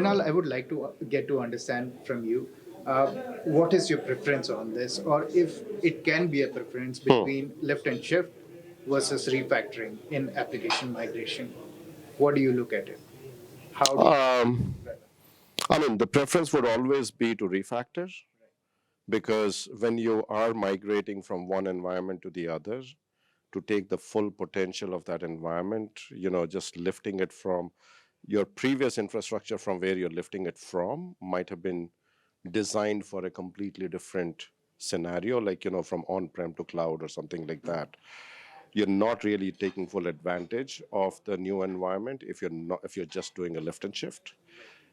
Mrinal, I would like to get to understand from you what is your preference on this, or if it can be a preference between lift and shift versus refactoring in application migration. What do you look at it? How do you? Um, I mean, the preference would always be to refactor because when you are migrating from one environment to the other, to take the full potential of that environment, just lifting it from your previous infrastructure from where you're lifting it from might have been designed for a completely different scenario, like, from on-prem to cloud or something like that. You're not really taking full advantage of the new environment if you're just doing a lift and shift.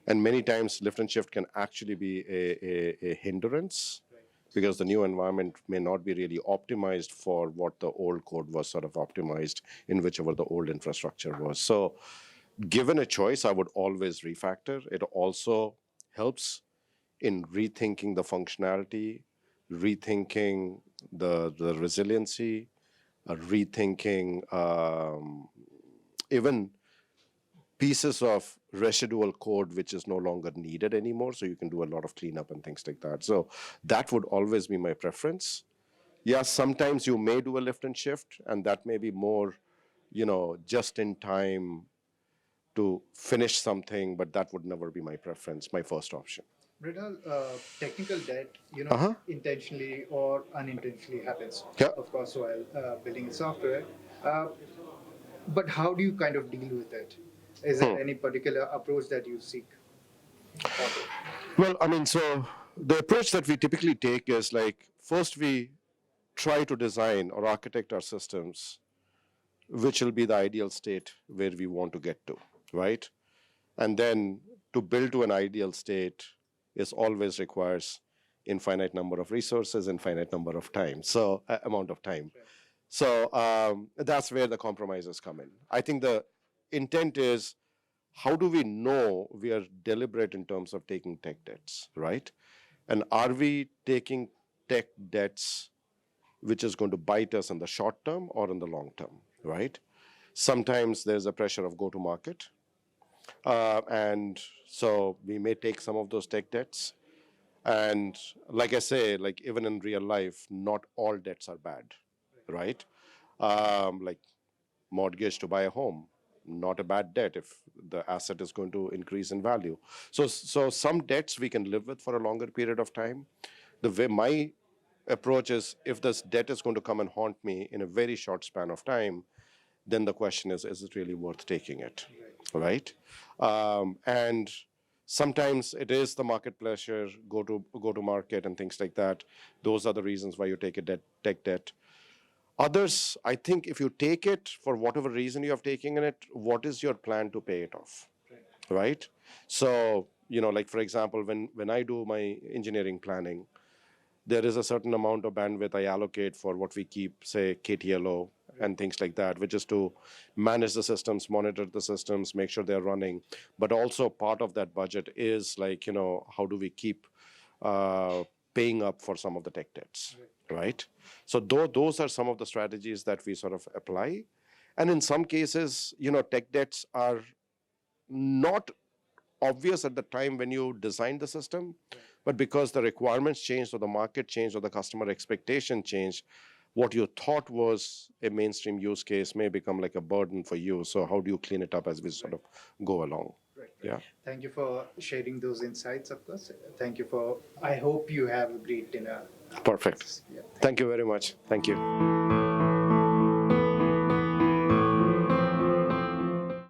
And many times lift and shift can actually be a hindrance because the new environment may not be really optimized for what the old code was sort of optimized in whichever the old infrastructure was. So given a choice, I would always refactor. It also helps in rethinking the functionality, rethinking the resiliency, rethinking even pieces of residual code which is no longer needed anymore. So you can do a lot of cleanup and things like that. So that would always be my preference. Yeah, sometimes you may do a lift and shift, and that may be more, just in time to finish something, but that would never be my preference, my first option. Mrinal, technical debt, Uh-huh. intentionally or unintentionally happens, Yeah. of course, while building software. Uh, but how do you kind of deal with it? Is there any particular approach that you seek? Well, I mean, so the approach that we typically take is like first we try to design or architect our systems, which will be the ideal state where we want to get to, right? And then to build to an ideal state is always requires infinite number of resources, infinite number of time, so amount of time. So that's where the compromises come in. I think the intent is how do we know we are deliberate in terms of taking tech debts, right? And are we taking tech debts which is going to bite us in the short term or in the long term, right? Sometimes there's a pressure of go to market. And so we may take some of those tech debts. And like I say, like even in real life, not all debts are bad, right? Like mortgage to buy a home, not a bad debt if the asset is going to increase in value. So some debts we can live with for a longer period of time. The way my approach is, if this debt is going to come and haunt me in a very short span of time, then the question is it really worth taking it, right? And sometimes it is the market pressure, go to market and things like that. Those are the reasons why you take a tech debt. Others, I think if you take it for whatever reason you have taken it, what is your plan to pay it off, right? So, like for example, when I do my engineering planning, there is a certain amount of bandwidth I allocate for what we keep, say, KTLO and things like that, which is to manage the systems, monitor the systems, make sure they're running. But also part of that budget is like, how do we keep paying up for some of the tech debts, right? So those are some of the strategies that we sort of apply. And in some cases, tech debts are not obvious at the time when you design the system, but because the requirements changed or the market changed or the customer expectation changed, what you thought was a mainstream use case may become like a burden for you. So how do you clean it up as we sort of go along? Right. Yeah. Thank you for sharing those insights, of course. Thank you for, I hope you have a great dinner. Perfect. Yeah. Thank you very much. Thank you.